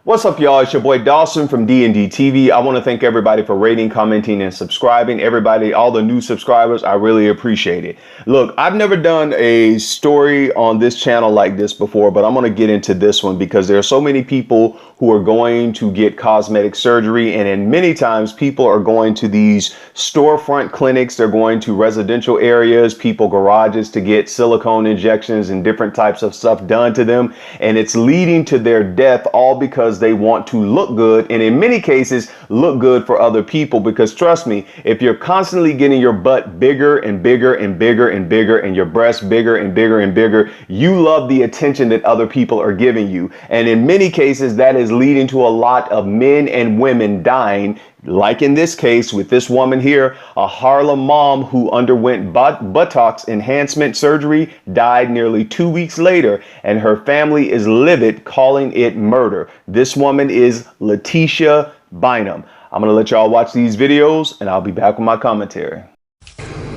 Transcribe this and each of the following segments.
What's up, y'all? It's your boy Dawson from D&D TV. I want to thank everybody for rating, commenting, and subscribing. Everybody, all the new subscribers, I really appreciate it. Look, I've never done a story on this channel like this before, but I'm going to get into this one because there are so many people who are going to get cosmetic surgery, and in many times people are going to these storefront clinics. They're going to residential areas, people garages to get silicone injections and different types of stuff done to them, and it's leading to their death, all because they want to look good, and in many cases look good for other people. Because trust me, if you're constantly getting your butt bigger and bigger and bigger and bigger and your breasts bigger and bigger and bigger, you love the attention that other people are giving you, and in many cases that is leading to a lot of men and women dying. Like in this case with this woman here, a Harlem mom who underwent buttocks enhancement surgery, died nearly 2 weeks later, and her family is livid, calling it murder. This woman is Latesha Bynum. I'm going to let y'all watch these videos and I'll be back with my commentary.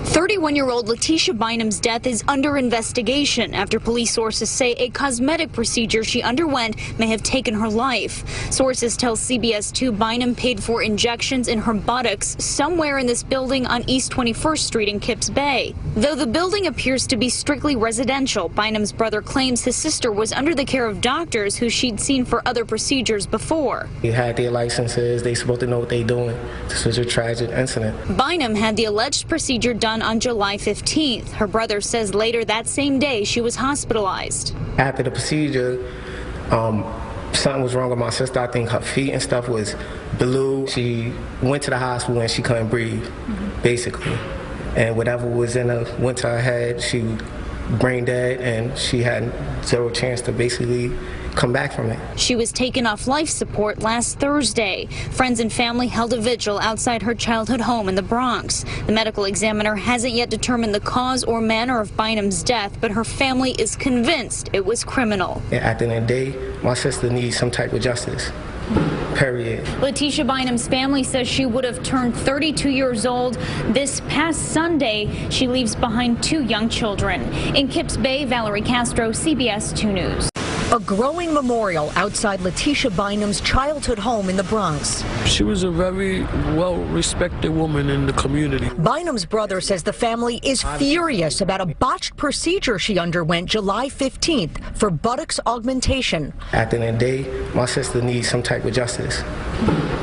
31-year-old Latesha Bynum's death is under investigation after police sources say a cosmetic procedure she underwent may have taken her life. Sources tell CBS 2 Bynum paid for injections in her buttocks somewhere in this building on East 21st Street in Kips Bay. Though the building appears to be strictly residential, Bynum's brother claims his sister was under the care of doctors who she'd seen for other procedures before. They had their licenses. They supposed to know what they're doing. This was a tragic incident. Bynum had the alleged procedure done on July 15th. Her brother says later that same day she was hospitalized. After the procedure, something was wrong with my sister. I think her feet and stuff was blue. She went to the hospital and she couldn't breathe, basically. And whatever was in her went to her head. She brain dead, and she had zero chance to basically come back from it. She was taken off life support last Thursday. Friends and family held a vigil outside her childhood home in the Bronx. The medical examiner hasn't yet determined the cause or manner of Bynum's death, but her family is convinced it was criminal. At the end of the day, my sister needs some type of justice. Period. Latesha Bynum's family says she would have turned 32 years old this past Sunday. She leaves behind 2 young children. In Kips Bay, Valerie Castro, CBS 2 News. A growing memorial outside Latesha Bynum's childhood home in the Bronx. She was a very well-respected woman in the community. Bynum's brother says the family is furious about a botched procedure she underwent July 15th for buttocks augmentation. At the end of the day, my sister needs some type of justice.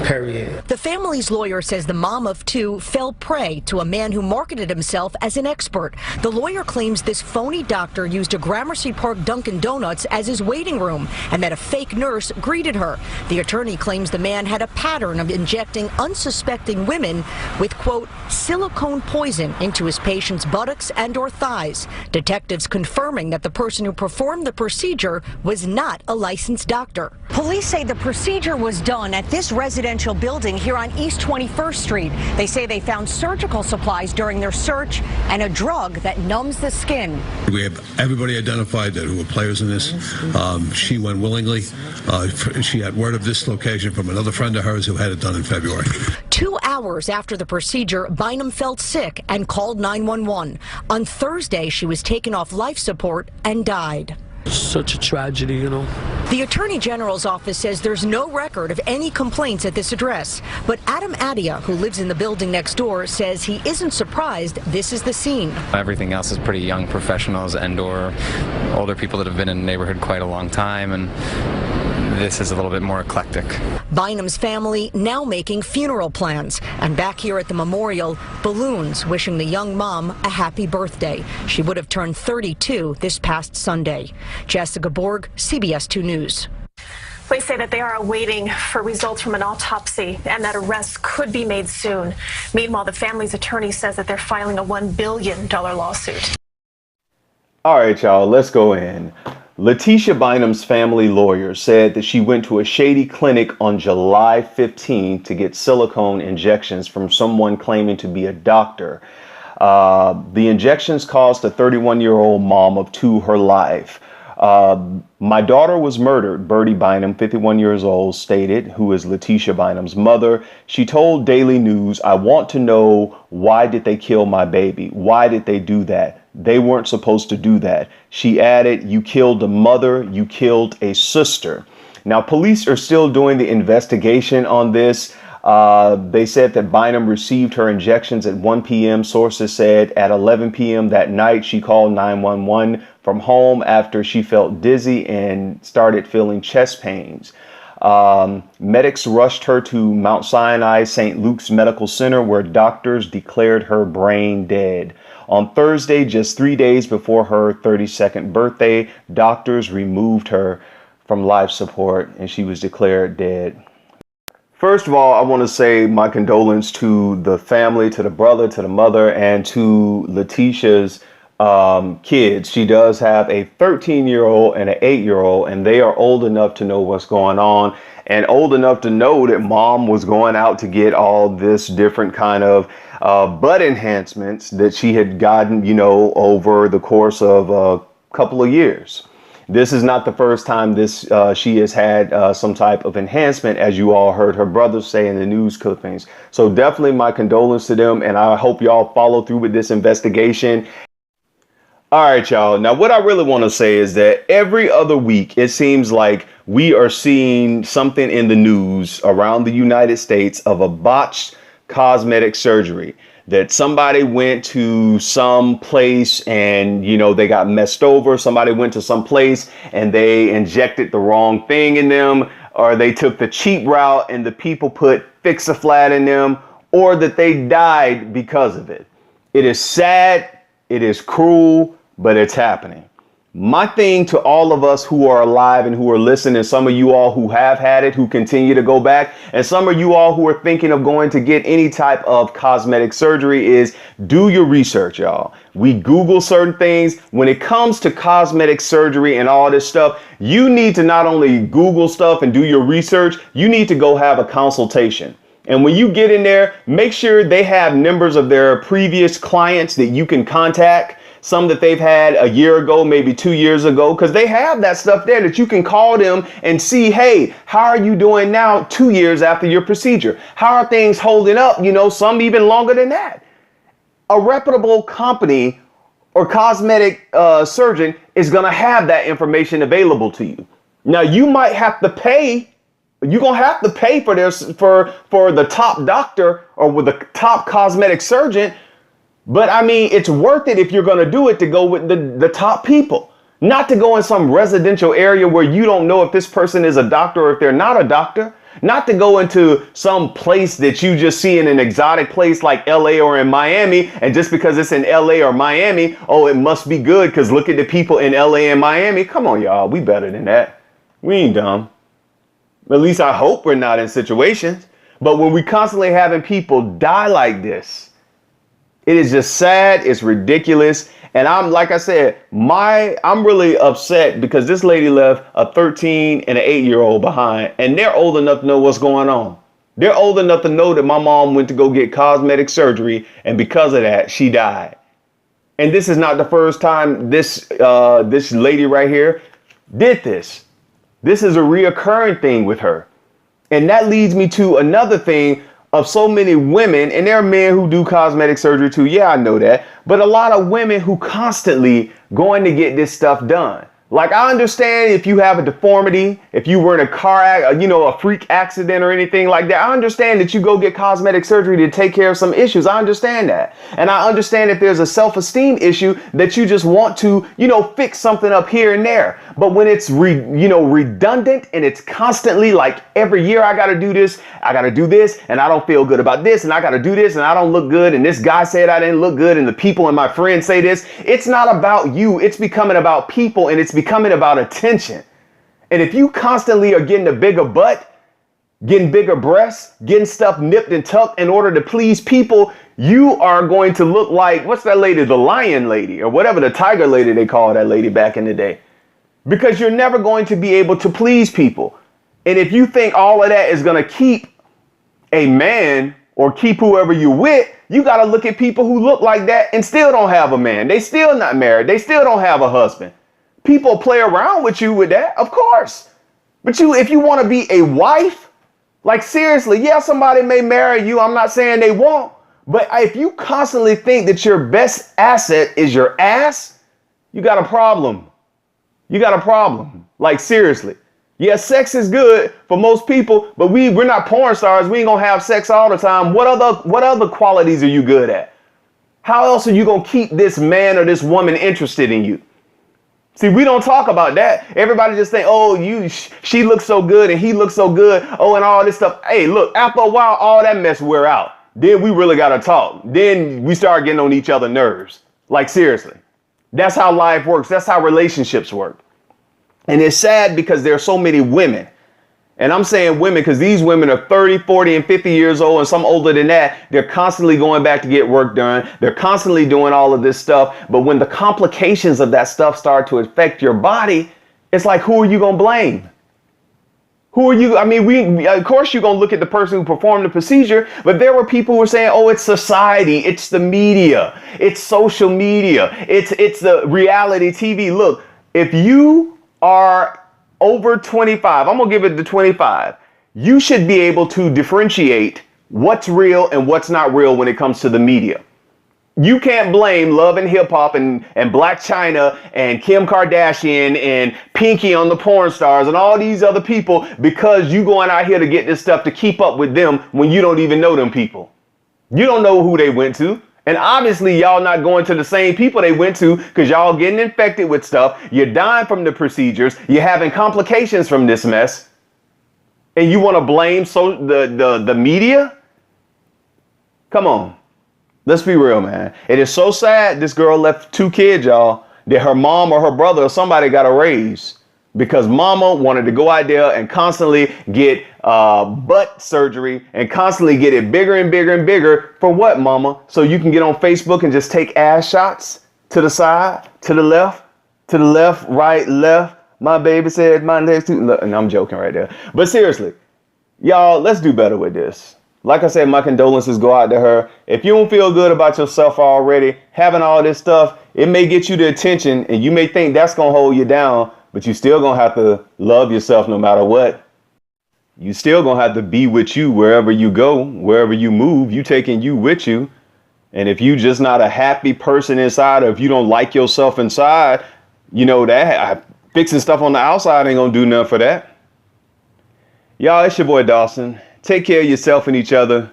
Period. The family's lawyer says the mom of 2 fell prey to a man who marketed himself as an expert. The lawyer claims this phony doctor used a Gramercy Park Dunkin' Donuts as his waiting room and that a fake nurse greeted her. The attorney claims the man had a pattern of injecting unsuspecting women with, quote, silicone poison into his patients' buttocks and or thighs. Detectives confirming that the person who performed the procedure was not a licensed doctor. Police say the procedure was done at this residential building here on East 21st Street. They say they found surgical supplies during their search and a drug that numbs the skin. We have everybody identified that who were players in this. She went willingly. She had word of this location from another friend of hers who had it done in February. 2 hours after the procedure, Bynum felt sick and called 911. On Thursday, she was taken off life support and died. Such a tragedy, you know. The Attorney General's office says there's no record of any complaints at this address. But Adam Adia, who lives in the building next door, says he isn't surprised this is the scene. Everything else is pretty young professionals and or older people that have been in the neighborhood quite a long time, and this is a little bit more eclectic. Bynum's family now making funeral plans. And back here at the memorial, balloons wishing the young mom a happy birthday. She would have turned 32 this past Sunday. Jessica Borg, CBS 2 News. Police say that they are awaiting for results from an autopsy and that arrests could be made soon. Meanwhile, the family's attorney says that they're filing a $1 billion lawsuit. All right, y'all, let's go in. Latesha Bynum's family lawyer said that she went to a shady clinic on July 15 to get silicone injections from someone claiming to be a doctor. The injections cost a 31-year-old mom of 2 her life. My daughter was murdered, Birdie Bynum, 51 years old, stated, who is Latesha Bynum's mother. She told Daily News, "I want to know, why did they kill my baby? Why did they do that? They weren't supposed to do that." She added, "You killed a mother, you killed a sister." Now, police are still doing the investigation on this. They said that Bynum received her injections at 1 p.m. Sources said at 11 p.m. that night, she called 911 from home after she felt dizzy and started feeling chest pains. Medics rushed her to Mount Sinai St. Luke's Medical Center, where doctors declared her brain dead. On Thursday, just 3 days before her 32nd birthday, doctors removed her from life support and she was declared dead. First of all, I want to say my condolence to the family, to the brother, to the mother, and to Latesha's kids. She does have a 13-year-old and an 8-year-old, and they are old enough to know what's going on and old enough to know that mom was going out to get all this different kind of butt enhancements that she had gotten, you know, over the course of a couple of years. This is not the first time she has had some type of enhancement, as you all heard her brothers say in the news clippings. So definitely my condolence to them, and I hope y'all follow through with this investigation. All right, y'all. Now, what I really want to say is that every other week, it seems like we are seeing something in the news around the United States of a botched cosmetic surgery. That somebody went to some place and, you know, they got messed over. Somebody went to some place and they injected the wrong thing in them, or they took the cheap route and the people put Fix-A-Flat in them, or that they died because of it. It is sad. It is cruel, but it's happening. My thing to all of us who are alive and who are listening, some of you all who have had it, who continue to go back, and some of you all who are thinking of going to get any type of cosmetic surgery, is do your research, y'all. We Google certain things. When it comes to cosmetic surgery and all this stuff, you need to not only Google stuff and do your research, you need to go have a consultation. And when you get in there, make sure they have numbers of their previous clients that you can contact. Some that they've had a year ago, maybe 2 years ago, because they have that stuff there that you can call them and see, hey, how are you doing now 2 years after your procedure? How are things holding up? You know, some even longer than that. A reputable company or cosmetic surgeon is going to have that information available to you. Now, you might have to pay. You're going to have to pay for this for the top doctor or with the top cosmetic surgeon. But I mean, it's worth it if you're going to do it to go with the top people, not to go in some residential area where you don't know if this person is a doctor or if they're not a doctor, not to go into some place that you just see in an exotic place like LA or in Miami. And just because it's in LA or Miami, oh, it must be good because look at the people in LA and Miami. Come on, y'all. We better than that. We ain't dumb. At least I hope we're not in situations. But when we constantly having people die like this, it is just sad. It's ridiculous. And I'm, like I said, I'm really upset because this lady left a 13 and an 8-year-old behind, and they're old enough to know what's going on. They're old enough to know that my mom went to go get cosmetic surgery, and because of that, she died. And this is not the first time this lady right here did this. This is a reoccurring thing with her. And that leads me to another thing of so many women, and there are men who do cosmetic surgery too. Yeah, I know that. But a lot of women who constantly going to get this stuff done. Like, I understand if you have a deformity, if you were in a car, a freak accident or anything like that. I understand that you go get cosmetic surgery to take care of some issues. I understand that. And I understand if there's a self-esteem issue that you just want to, fix something up here and there. But when it's, redundant and it's constantly like every year I got to do this, I got to do this, and I don't feel good about this, and I got to do this, and I don't look good, and this guy said I didn't look good, and the people and my friends say this. It's not about you. It's becoming about people, and it's becoming about attention. And if you constantly are getting a bigger butt, getting bigger breasts, getting stuff nipped and tucked in order to please people, you are going to look like, what's that lady, the lion lady, or whatever, the tiger lady they called that lady back in the day. Because you're never going to be able to please people. And if you think all of that is going to keep a man or keep whoever you with, you got to look at people who look like that and still don't have a man. They still not married. They still don't have a husband. People play around with you with that, of course. But if you want to be a wife, like seriously, yeah, somebody may marry you. I'm not saying they won't. But if you constantly think that your best asset is your ass, you got a problem. You got a problem. Like seriously. Yeah, sex is good for most people, but we're not porn stars. We ain't gonna have sex all the time. What other qualities are you good at? How else are you gonna keep this man or this woman interested in you? See, we don't talk about that. Everybody just think, oh, she looks so good and he looks so good. Oh, and all this stuff. Hey, look, after a while, all that mess wear out. Then we really got to talk. Then we start getting on each other's nerves. Like, seriously. That's how life works. That's how relationships work. And it's sad because there are so many women. And I'm saying women because these women are 30, 40, and 50 years old and some older than that. They're constantly going back to get work done. They're constantly doing all of this stuff. But when the complications of that stuff start to affect your body, it's like, who are you going to blame? Who are you? I mean, of course, you're going to look at the person who performed the procedure. But there were people who were saying, oh, it's society. It's the media. It's social media. It's the reality TV. Look, if you are over 25, I'm going to give it to 25. You should be able to differentiate what's real and what's not real when it comes to the media. You can't blame Love and Hip Hop and Black China and Kim Kardashian and Pinky on the porn stars and all these other people because you going out here to get this stuff to keep up with them when you don't even know them people. You don't know who they went to. And obviously y'all not going to the same people they went to because y'all getting infected with stuff. You're dying from the procedures. You're having complications from this mess. And you want to blame the media? Come on. Let's be real, man. It is so sad this girl left 2 kids, y'all, that her mom or her brother or somebody got a raise because mama wanted to go out there and constantly get butt surgery and constantly get it bigger and bigger and bigger. For what, mama? So you can get on Facebook and just take ass shots to the side, to the left, right, left. My baby said my legs too. And I'm joking right there. But seriously, y'all, let's do better with this. Like I said, my condolences go out to her. If you don't feel good about yourself already, having all this stuff, it may get you the attention and you may think that's going to hold you down, but you still going to have to love yourself no matter what. You still going to have to be with you wherever you go, wherever you move, you taking you with you. And if you just not a happy person inside, or if you don't like yourself inside, you know that fixing stuff on the outside ain't going to do nothing for that. Y'all, it's your boy Dawson. Take care of yourself and each other.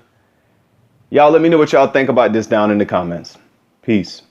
Y'all let me know what y'all think about this down in the comments. Peace.